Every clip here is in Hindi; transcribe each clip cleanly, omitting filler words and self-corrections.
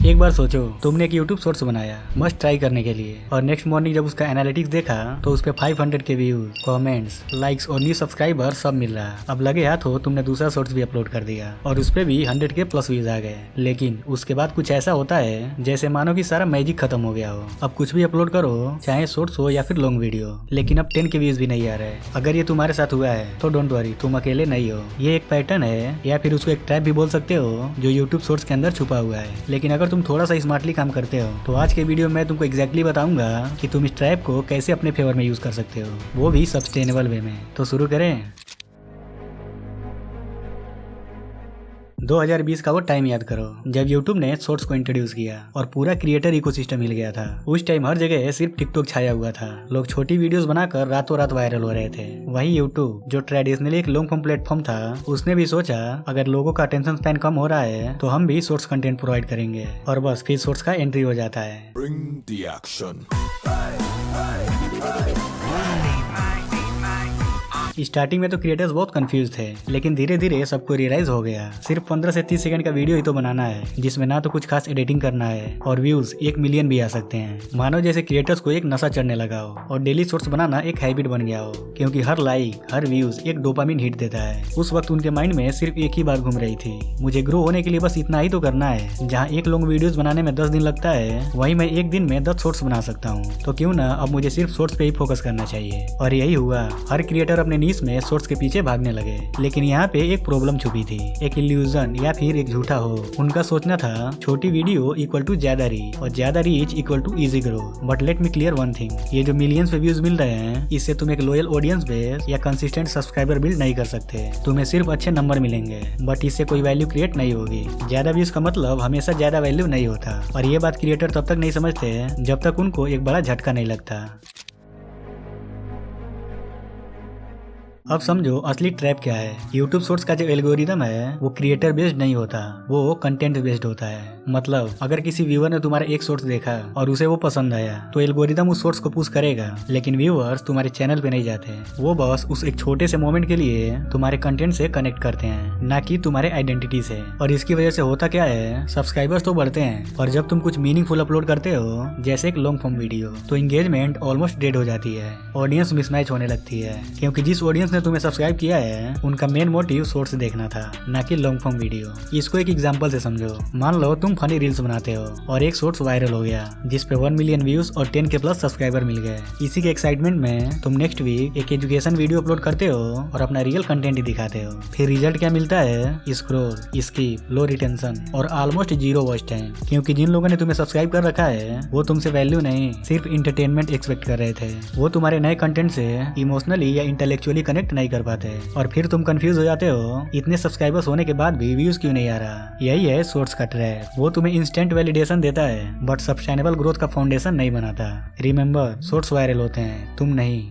एक बार सोचो तुमने एक यूट्यूब शॉर्ट्स बनाया मस्ट ट्राई करने के लिए, और नेक्स्ट मॉर्निंग जब उसका एनालिटिक्स देखा तो उस पे 500 के व्यूज, कमेंट्स, लाइक्स और न्यू सब्सक्राइबर सब मिल रहा। अब लगे हाथ हो तुमने दूसरा शॉर्ट्स भी अपलोड कर दिया और उस पे भी 100 के प्लस व्यूज आ गए। लेकिन उसके बाद कुछ ऐसा होता है जैसे मानो कि सारा मैजिक खत्म हो गया हो। अब कुछ भी अपलोड करो, चाहे शॉर्ट्स हो या फिर लॉन्ग वीडियो, लेकिन अब 10 के व्यूज भी नहीं आ रहे। अगर ये तुम्हारे साथ हुआ है तो डोंट वरी, तुम अकेले नहीं हो। ये एक पैटर्न है या फिर उसको एक ट्रैप भी बोल सकते हो जो यूट्यूब शॉर्ट्स के अंदर छुपा हुआ है। लेकिन अगर तुम थोड़ा सा स्मार्टली काम करते हो तो आज के वीडियो में तुमको एग्जैक्टली बताऊंगा कि तुम इस ट्रैप को कैसे अपने फेवर में यूज कर सकते हो, वो भी सस्टेनेबल वे में। तो शुरू करें। 2020 का वो टाइम याद करो जब YouTube ने शॉर्ट्स को इंट्रोड्यूस किया और पूरा क्रिएटर इकोसिस्टम मिल गया था। उस टाइम हर जगह सिर्फ टिकटॉक छाया हुआ था। लोग छोटी वीडियोस बनाकर रातों रात वायरल हो रहे थे। वहीं YouTube जो ट्रेडिशनली एक लॉन्ग फॉर्म प्लेटफॉर्म था, उसने भी सोचा अगर लोगों का अटेंशन स्पैन कम हो रहा है तो हम भी शॉर्ट्स कंटेंट प्रोवाइड करेंगे, और बस फिर शॉर्ट्स का एंट्री हो जाता है। Bring the action. स्टार्टिंग में तो क्रिएटर्स बहुत कंफ्यूज थे, लेकिन धीरे धीरे सबको रियलाइज हो गया सिर्फ 15 से 30 सेकंड का वीडियो ही तो बनाना है, जिसमें ना तो कुछ खास एडिटिंग करना है और व्यूज 1 मिलियन भी आ सकते हैं। मानो जैसे क्रिएटर्स को एक नशा चढ़ने लगा हो और डेली शॉर्ट्स बनाना एक हैबिट बन गया हो, क्योंकि हर लाइक, हर व्यूज एक डोपामिन हिट देता है। उस वक्त उनके माइंड में सिर्फ एक ही बात घूम रही थी, मुझे ग्रो होने के लिए बस इतना ही तो करना है। जहाँ एक लॉन्ग वीडियोस बनाने में 10 दिन लगता है, वहीं मैं एक दिन में 10 शॉर्ट्स बना सकता हूँ। तो क्यों ना अब मुझे सिर्फ शॉर्ट्स पे ही फोकस करना चाहिए। और यही हुआ, हर क्रिएटर अपने नीश में शॉर्ट्स के पीछे भागने लगे। लेकिन यहाँ पे एक प्रॉब्लम छुपी थी, एक इल्यूजन या फिर एक झूठा हो। उनका सोचना था छोटी वीडियो इक्वल टू ज्यादा रीच और ज्यादा reach equal to easy grow. But let me clear one thing, ये जो मिलियंस पे व्यूज मिल रहे हैं, इससे तुम एक लॉयल ऑडियंस बेस या कंसिस्टेंट सब्सक्राइबर बिल्ड नहीं कर सकते। तुम्हें सिर्फ अच्छे नंबर मिलेंगे, बट इससे कोई वैल्यू क्रिएट नहीं होगी। ज्यादा व्यूज का मतलब हमेशा ज्यादा वैल्यू नहीं होता, और ये बात क्रिएटर तब तक नहीं समझते जब तक उनको एक बड़ा झटका नहीं लगता। अब समझो असली ट्रैप क्या है। YouTube शॉर्ट्स का जो एल्गोरिदम है वो क्रिएटर बेस्ड नहीं होता, वो कंटेंट बेस्ड होता है। मतलब अगर किसी व्यूअर ने तुम्हारा एक शॉर्ट्स देखा और उसे वो पसंद आया तो एल्गोरिदम उस शॉर्ट्स को पुश करेगा, लेकिन व्यूअर्स तुम्हारे चैनल पे नहीं जाते। वो बस उस एक छोटे से मोमेंट के लिए तुम्हारे कंटेंट से कनेक्ट करते हैं, ना कि तुम्हारे आइडेंटिटी से। और इसकी वजह से होता क्या है, सब्सक्राइबर्स तो बढ़ते हैं, और जब तुम कुछ मीनिंगफुल अपलोड करते हो जैसे एक लॉन्ग फॉर्म वीडियो, तो एंगेजमेंट ऑलमोस्ट डेड हो जाती है। ऑडियंस मिसमैच होने लगती है, क्योंकि जिस ऑडियंस तुम्हें सब्सक्राइब किया है उनका मेन मोटिव शॉर्ट्स देखना था, ना कि लॉन्ग फॉर्म वीडियो। इसको एक एग्जांपल से समझो। मान लो तुम फनी रील्स बनाते हो और एक शॉर्ट्स वायरल हो गया जिस पे 1 मिलियन व्यूज और 10 के प्लस सब्सक्राइबर मिल गए। इसी के एक्साइटमेंट में तुम नेक्स्ट वीक एक एजुकेशन वीडियो अपलोड करते हो और अपना रियल कंटेंट ही दिखाते हो। फिर रिजल्ट क्या मिलता है, स्क्रॉल, स्किप, लो रिटेंशन और ऑलमोस्ट 0 वॉच टाइम, क्योंकि जिन लोगों ने तुम्हें सब्सक्राइब कर रखा है वो तुमसे वैल्यू नहीं, सिर्फ इंटरटेनमेंट एक्सपेक्ट कर रहे थे। वो तुम्हारे नए कंटेंट से इमोशनली या इंटेलेक्चुअली कनेक्ट नहीं कर पाते, और फिर तुम कंफ्यूज हो जाते हो इतने सब्सक्राइबर्स होने के बाद भी व्यूज क्यों नहीं आ रहा। यही है शॉर्ट्स का ट्रैप। वो तुम्हें इंस्टेंट वैलिडेशन देता है बट सस्टेनेबल ग्रोथ का फाउंडेशन नहीं बनाता। रिमेंबर, शॉर्ट्स वायरल होते हैं, तुम नहीं।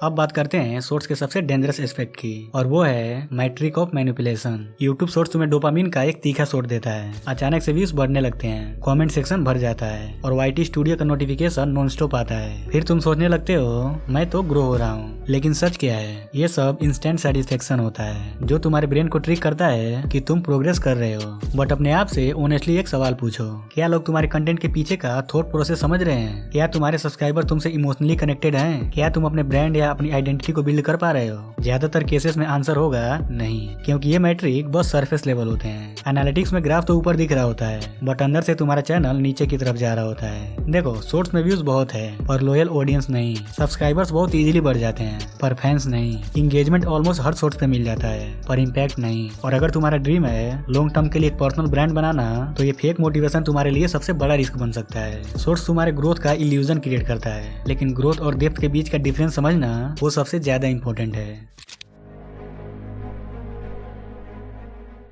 अब बात करते हैं शॉर्ट्स के सबसे डेंजरस एस्पेक्ट की, और वो है metric of manipulation. YouTube shorts तुम्हें डोपामिन का एक तीखा शॉट देता है। अचानक से व्यूज बढ़ने लगते हैं, कमेंट सेक्शन भर जाता है और YT स्टूडियो का नोटिफिकेशन नॉन स्टॉप आता है। फिर तुम सोचने लगते हो मैं तो ग्रो हो रहा हूँ, लेकिन सच क्या है, ये सब इंस्टेंट सेटिस्फेक्शन होता है जो तुम्हारे ब्रेन को ट्रिक करता है कि तुम प्रोग्रेस कर रहे हो। बट अपने आप से ऑनेस्टली एक सवाल पूछो, क्या लोग तुम्हारे कंटेंट के पीछे का थॉट प्रोसेस समझ रहे हैं? क्या तुम्हारे सब्सक्राइबर तुमसे इमोशनली कनेक्टेड हैं? क्या तुम अपने ब्रांड या अपनी आइडेंटिटी को बिल्ड कर पा रहे हो? ज्यादातर केसेस में आंसर होगा नहीं, क्योंकि ये मैट्रिक बस सरफेस लेवल होते हैं। एनालिटिक्स में ग्राफ तो ऊपर दिख रहा होता है, बट अंदर से तुम्हारा चैनल नीचे की तरफ जा रहा होता है। देखो, शॉर्ट्स में व्यूज बहुत है और लॉयल ऑडियंस नहीं, सब्सक्राइबर्स बहुत इजीली बढ़ जाते हैं पर फैंस नहीं। इंगेजमेंट ऑलमोस्ट हर शॉर्ट्स पे मिल जाता है पर इम्पैक्ट नहीं। और अगर तुम्हारा ड्रीम है लॉन्ग टर्म के लिए एक पर्सनल ब्रांड बनाना, तो ये फेक मोटिवेशन तुम्हारे लिए सबसे बड़ा रिस्क बन सकता है। शॉर्ट्स तुम्हारे ग्रोथ का इल्यूजन क्रिएट करता है, लेकिन ग्रोथ और डेप्थ के बीच का डिफरेंस समझना वो सबसे ज्यादा इंपॉर्टेंट है।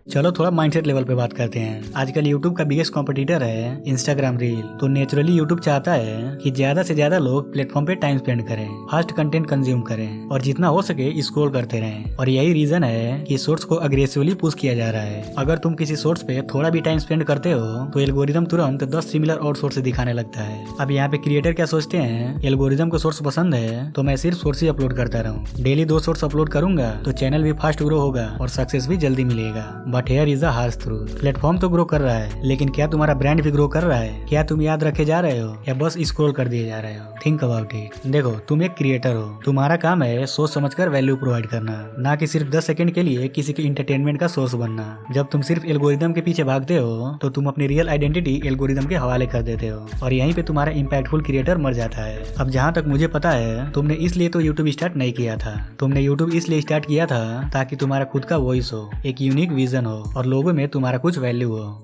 चलो थोड़ा माइंडसेट लेवल पे बात करते हैं। आजकल YouTube का बिगेस्ट कॉम्पिटिटर है इंस्टाग्राम रील। तो नेचुरली YouTube चाहता है कि ज्यादा से ज्यादा लोग प्लेटफॉर्म पे टाइम स्पेंड करें, फास्ट कंटेंट कंज्यूम करें और जितना हो सके स्क्रॉल करते रहें। और यही रीजन है कि शॉर्ट्स को अग्रेसिवली पुश किया जा रहा है। अगर तुम किसी शॉर्ट्स पे थोड़ा भी टाइम स्पेंड करते हो तो एल्गोरिदम तुरंत 10 सिमिलर और शॉर्ट्स दिखाने लगता है। अब यहाँ पे क्रिएटर क्या सोचते हैं, एल्गोरिदम को शॉर्ट्स पसंद है तो मैं सिर्फ शॉर्ट्स ही अपलोड करता रहूँ। डेली 2 शॉर्ट्स अपलोड करूंगा तो चैनल भी फास्ट ग्रो होगा और सक्सेस भी जल्दी मिलेगा। But here is the harsh truth. Platform तो ग्रो कर रहा है, लेकिन क्या तुम्हारा ब्रांड भी ग्रो कर रहा है? क्या तुम याद रखे जा रहे हो या बस स्क्रॉल कर दिए जा रहे हो? Think about it. देखो, तुम एक क्रिएटर हो, तुम्हारा काम है सोच समझकर वैल्यू प्रोवाइड करना, ना कि सिर्फ 10 सेकंड के लिए किसी के इंटरटेनमेंट का सोर्स बनना। जब तुम सिर्फ एल्गोरिदम के पीछे भागते हो तो तुम अपनी रियल आइडेंटिटी एल्गोरिदम के हवाले कर देते हो, और यहीं पे तुम्हारा इम्पैक्टफुल क्रिएटर मर जाता है। अब जहाँ तक मुझे पता है, तुमने इसलिए तो यूट्यूब स्टार्ट नहीं किया था। तुमने यूट्यूब इसलिए स्टार्ट किया था ताकि तुम्हारा खुद का वॉइस हो, एक यूनिक विजन हो और लोगों में तुम्हारा कुछ वैल्यू हो।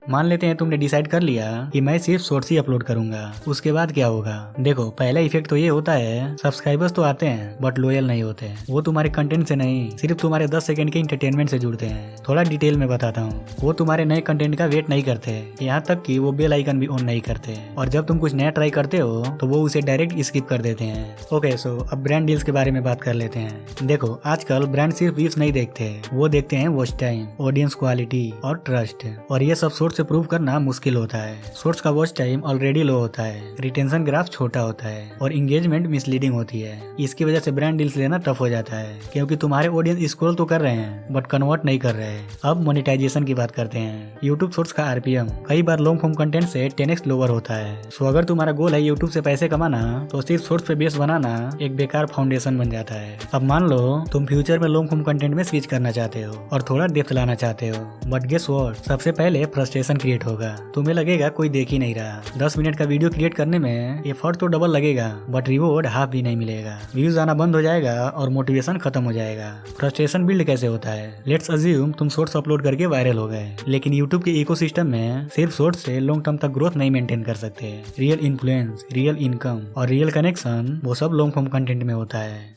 मान लेते हैं तुमने डिसाइड कर लिया कि मैं सिर्फ शॉर्ट्स ही अपलोड करूंगा, उसके बाद क्या होगा? देखो, पहला इफेक्ट तो ये होता है, सब्सक्राइबर्स तो आते हैं बट लॉयल नहीं होते। वो तुम्हारे कंटेंट से नहीं, सिर्फ तुम्हारे 10 सेकंड के इंटरटेनमेंट से जुड़ते हैं। थोड़ा डिटेल में बताता हूँ। वो तुम्हारे नए कंटेंट का वेट नहीं करते, यहाँ तक कि वो बेल आइकन भी ऑन नहीं करते, और जब तुम कुछ नया ट्राई करते हो तो वो उसे डायरेक्ट स्किप कर देते हैं। ओके, सो अब ब्रांड डील्स के बारे में बात कर लेते हैं। देखो, आजकल ब्रांड सिर्फ व्यूज नहीं देखते, वो देखते हैं वॉच टाइम, ऑडियंस क्वालिटी और ट्रस्ट, और ये सब सोर्स से प्रूव करना मुश्किल होता है। सोर्स का वॉच टाइम ऑलरेडी लो होता है, रिटेंशन ग्राफ छोटा होता है और एंगेजमेंट मिसलीडिंग होती है। इसकी वजह से ब्रांड डील्स लेना टफ हो जाता है, क्योंकि तुम्हारे ऑडियंस स्क्रॉल तो कर रहे हैं बट कन्वर्ट नहीं कर रहे हैं। अब मोनेटाइजेशन की बात करते हैं। यूट्यूब शॉर्ट्स का आरपीएम कई बार लॉन्ग फॉर्म कंटेंट से 10x लोअर होता है। सो अगर तुम्हारा गोल है यूट्यूब से पैसे कमाना, तो सिर्फ शॉर्ट्स पे बेस बनाना एक बेकार फाउंडेशन बन जाता है। अब मान लो तुम फ्यूचर में लॉन्ग फॉर्म कंटेंट में स्विच करना चाहते हो और थोड़ा डेप्थ लाना चाहते हो, बट गेस व्हाट, सबसे पहले फ्रस्ट्रेशन क्रिएट होगा। तुम्हें लगेगा कोई देख ही नहीं रहा। 10 मिनट का वीडियो क्रिएट करने में एफर्ट तो डबल लगेगा बट रिवॉर्ड हाफ भी नहीं मिलेगा। व्यूज आना बंद हो जाएगा और मोटिवेशन खत्म हो जाएगा। फ्रस्ट्रेशन बिल्ड कैसे होता है? लेट्स अज्यूम तुम शॉर्ट्स अपलोड करके वायरल हो गए, लेकिन यूट्यूब के इकोसिस्टम में सिर्फ शॉर्ट्स से लॉन्ग टर्म तक ग्रोथ नहीं मेंटेन कर सकते। रियल इन्फ्लुएंस, रियल इनकम और रियल कनेक्शन वो सब लॉन्ग फॉर्म कंटेंट में होता है।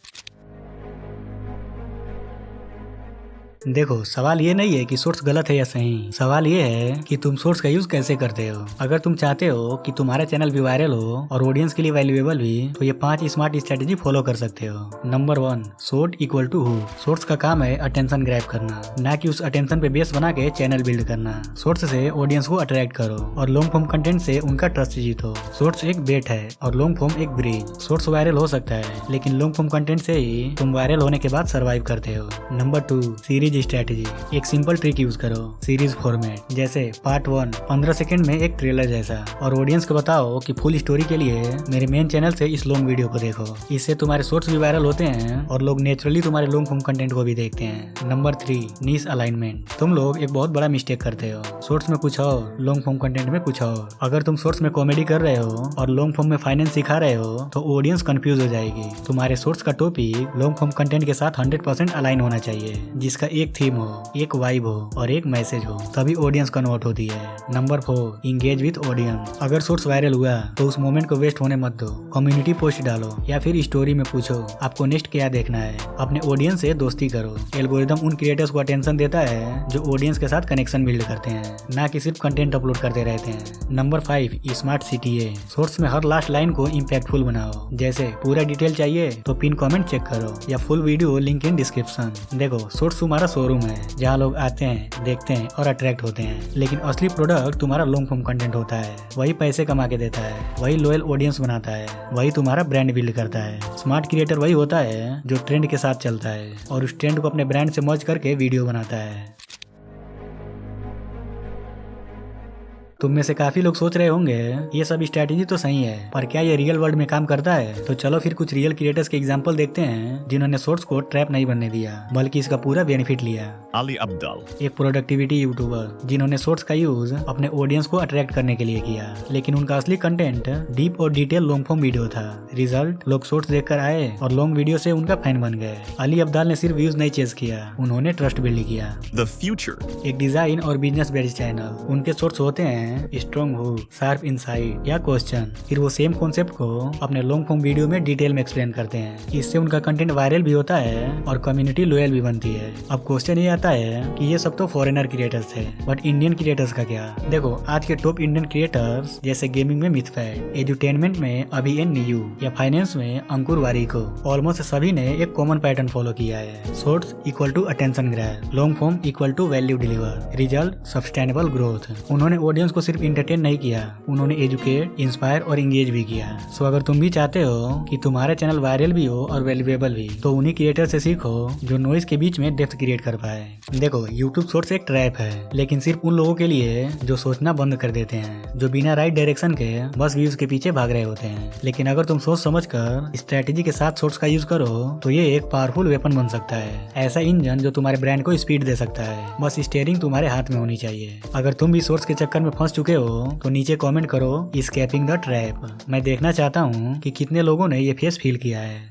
देखो, सवाल ये नहीं है कि सोर्स गलत है या सही, सवाल ये है कि तुम सोर्स का यूज कैसे करते हो। अगर तुम चाहते हो कि तुम्हारा चैनल भी वायरल हो और ऑडियंस के लिए वैल्यूएबल भी, तो ये 5 स्मार्ट स्ट्रेटेजी फॉलो कर सकते हो। Number 1, short equal to hook. Shorts का काम है अटेंशन ग्रैब करना, ना कि उस अटेंशन पे बेस बना के चैनल बिल्ड करना। शॉर्ट्स से ऑडियंस को अट्रैक्ट करो और लॉन्ग फॉर्म कंटेंट से उनका ट्रस्ट जीतो। शॉर्ट्स एक बेट है और लॉन्ग फॉर्म एक ब्रिज। शॉर्ट्स वायरल हो सकता है, लेकिन लॉन्ग फॉर्म कंटेंट से ही तुम वायरल होने के बाद सर्वाइव करते हो। Number 2, series strategy. एक सिंपल ट्रिक यूज करो, सीरीज फॉर्मेट, जैसे पार्ट 1 15 सेकंड में एक ट्रेलर जैसा, और ऑडियंस को बताओ कि फुल स्टोरी के लिए मेरे मेन चैनल से इस लॉन्ग वीडियो को देखो। इससे तुम्हारे शॉर्ट्स भी वायरल होते हैं और लोग नेचुरली तुम्हारे लॉन्ग फॉर्म कंटेंट को भी देखते हैं। नंबर 3, नीश अलाइनमेंट। तुम लोग एक बहुत बड़ा मिस्टेक करते हो, शॉर्ट्स में कुछ और, लॉन्ग फॉर्म कंटेंट में कुछ और। अगर तुम शॉर्ट्स में कॉमेडी कर रहे हो और लॉन्ग फॉर्म में फाइनेंस सिखा रहे हो, तो ऑडियंस कंफ्यूज हो जाएगी। तुम्हारे शॉर्ट्स का टॉपिक लॉन्ग फॉर्म कंटेंट के साथ 100% अलाइन होना चाहिए, जिसका एक थीम हो, एक वाइब हो और एक मैसेज हो, तभी ऑडियंस कन्वर्ट होती है। Number 4, engage with audience. अगर शॉर्ट्स वायरल हुआ तो उस मोमेंट को वेस्ट होने मत दो। कम्युनिटी पोस्ट डालो या फिर स्टोरी में पूछो आपको नेक्स्ट क्या देखना है। अपने ऑडियंस से दोस्ती करो। एल्गोरिदम उन क्रिएटर्स को अटेंशन देता है जो ऑडियंस के साथ कनेक्शन बिल्ड करते हैं, ना कि सिर्फ कंटेंट अपलोड करते रहते हैं। Number 5, smart CTA। शॉर्ट्स में हर लास्ट लाइन को इम्पैक्टफुल बनाओ, जैसे पूरा डिटेल चाहिए तो पिन कमेंट चेक करो या full video link in description. देखो, शॉर्ट्स तुम्हारा शोरूम है जहाँ लोग आते हैं, देखते हैं और अट्रैक्ट होते हैं, लेकिन असली प्रोडक्ट तुम्हारा लॉन्ग फॉर्म कंटेंट होता है। वही पैसे कमा के देता है, वही लॉयल ऑडियंस बनाता है, वही तुम्हारा ब्रांड बिल्ड करता है। स्मार्ट क्रिएटर वही होता है जो ट्रेंड के साथ चलता है और उस ट्रेंड को अपने ब्रांड से मर्ज करके वीडियो बनाता है। तुम में से काफी लोग सोच रहे होंगे ये सब स्ट्रैटेजी तो सही है, पर क्या ये रियल वर्ल्ड में काम करता है? तो चलो फिर कुछ रियल क्रिएटर्स के एग्जांपल देखते हैं जिन्होंने शॉर्ट्स को ट्रैप नहीं बनने दिया, बल्कि इसका पूरा बेनिफिट लिया। अली अब्दुल, एक प्रोडक्टिविटी यूट्यूबर जिन्होंने शॉर्ट्स का यूज अपने ऑडियंस को अट्रैक्ट करने के लिए किया, लेकिन उनका असली कंटेंट डीप और डिटेल लॉन्ग फॉर्म वीडियो था। रिजल्ट, लोग शॉर्ट्स देखकर आए और लॉन्ग वीडियो से उनका फैन बन गए। अली अब्दाल ने सिर्फ व्यूज नहीं चेज किया, उन्होंने ट्रस्ट बिल्ड किया। द फ्यूचर, एक डिजाइन और बिजनेस बेस्ड चैनल। उनके शॉर्ट्स होते हैं स्ट्रॉन्ग हुक, शार्प इनसाइट या क्वेश्चन, फिर वो सेम कॉन्सेप्ट को अपने लॉन्ग फॉर्म वीडियो में डिटेल में एक्सप्लेन करते हैं। इससे उनका कंटेंट वायरल भी होता है और कम्युनिटी लॉयल भी बनती है। अब क्वेश्चन ये आता है कि ये सब तो फॉरेनर क्रिएटर्स थे, बट इंडियन क्रिएटर्स का क्या? देखो, आज के टॉप इंडियन क्रिएटर्स जैसे गेमिंग में मिथफैट, एजुटेनमेंट में अभिएन नीयू या फाइनेंस में अंकुर वारिको, ऑलमोस्ट सभी ने एक कॉमन पैटर्न फॉलो किया है। Shorts equal to attention grab, long form equal to value deliver, result sustainable growth. उन्होंने ऑडियंस को आपको सिर्फ इंटरटेन नहीं किया, उन्होंने एजुकेट, इंस्पायर और इंगेज भी किया। सो अगर तुम भी चाहते हो कि तुम्हारा चैनल वायरल भी हो और वैल्यूएबल भी, तो उन्हीं क्रिएटर से सीखो जो नॉइज के बीच में डेप्थ क्रिएट कर पाए। देखो, यूट्यूब शॉर्ट्स एक ट्रैप है, लेकिन सिर्फ उन लोगों के लिए जो सोचना बंद कर देते हैं, जो बिना राइट डायरेक्शन के बस व्यूज के पीछे भाग रहे होते हैं। लेकिन अगर तुम सोच समझ कर स्ट्रेटेजी के साथ शॉर्ट्स का यूज करो तो ये एक पावरफुल वेपन बन सकता है, ऐसा इंजन जो तुम्हारे ब्रांड को स्पीड दे सकता है। बस स्टीयरिंग तुम्हारे हाथ में होनी चाहिए। अगर तुम भी शॉर्ट्स के चक्कर में फंस चुके हो तो नीचे कमेंट करो एस्केपिंग द ट्रैप। मैं देखना चाहता हूँ कि कितने लोगों ने ये फेस फील किया है।